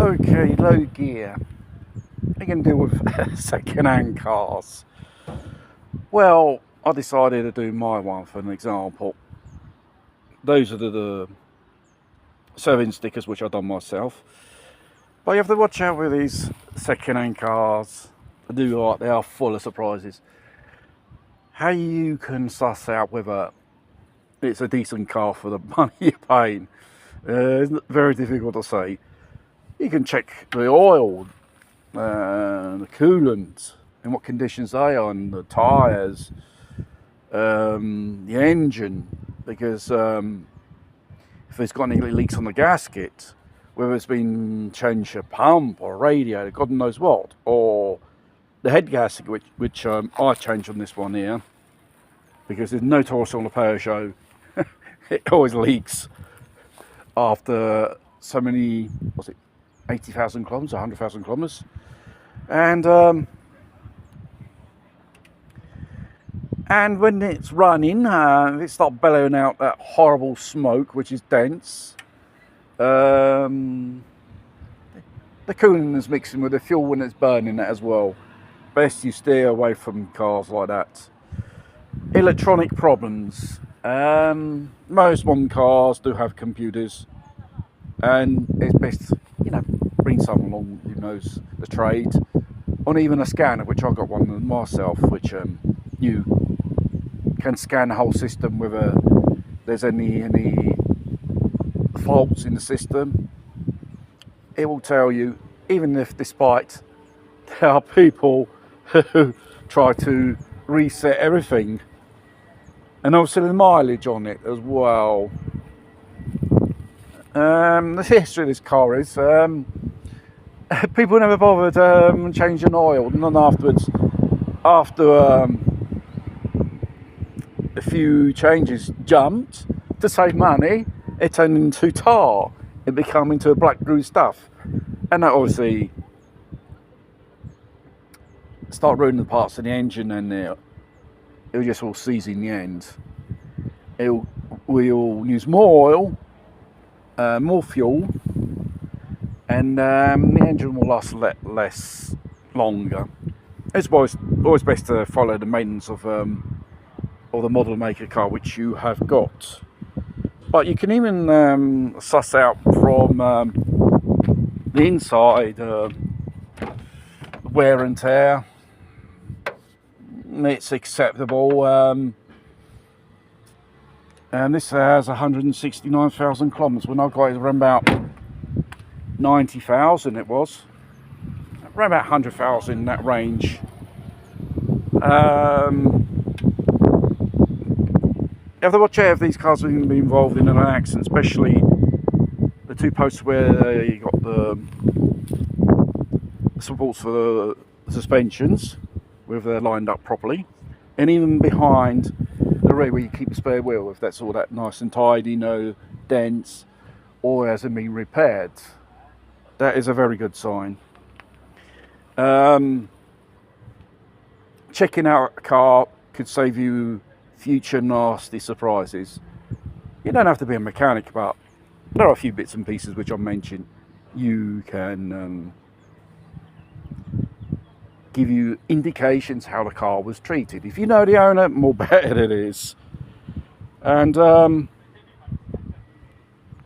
Okay, low gear. I can deal with second-hand cars. Well, I decided to do my one for an example. Those are the 7 stickers which I've done myself. But you have to watch out with these second-hand cars. They are full of surprises. How you can suss out whether it's a decent car for the money you're paying is very difficult to say. You can check the oil, the coolant, in what conditions they are, and the tyres, the engine, because if there's got any leaks on the gasket, whether it's been changed a pump or a radiator, God knows what, or the head gasket, which I changed on this one here, because there's no torque on the Peugeot. It always leaks after so many, 80,000 kilometers, 100,000 kilometers, and when it's running, it starts bellowing out that horrible smoke, which is dense. The coolant is mixing with the fuel when it's burning it as well. Best you steer away from cars like that. Electronic problems. Most modern cars do have computers, and it's best, bring someone along who knows the trade, or even a scanner, which I got one myself, which you can scan the whole system whether there's any faults in the system. It will tell you, even if despite there are people who try to reset everything, and also the mileage on it as well. The history of this car is people never bothered changing oil, and then afterwards, after a few changes jumped to save money, it turned into tar. It became into black glue stuff, and that obviously start ruining the parts of the engine, and it'll just all seize in the end. We'll use more oil, more fuel, and the engine will last less longer. It's always best to follow the maintenance of the model maker car which you have got. But you can even suss out from the inside wear and tear. It's acceptable. And this has 169,000 kilometers. When I got it around about 90,000, it was around about 100,000 in that range. You have to watch out if these cars are going to be involved in an accident, especially the 2 posts where you got the supports for the suspensions, whether they're lined up properly, and even behind the rear where you keep the spare wheel, if that's all that nice and tidy, no dents, or hasn't been repaired. That is a very good sign. Checking out a car could save you future nasty surprises. You don't have to be a mechanic, but there are a few bits and pieces which I mentioned. You can give you indications how the car was treated. If you know the owner, more better it is. And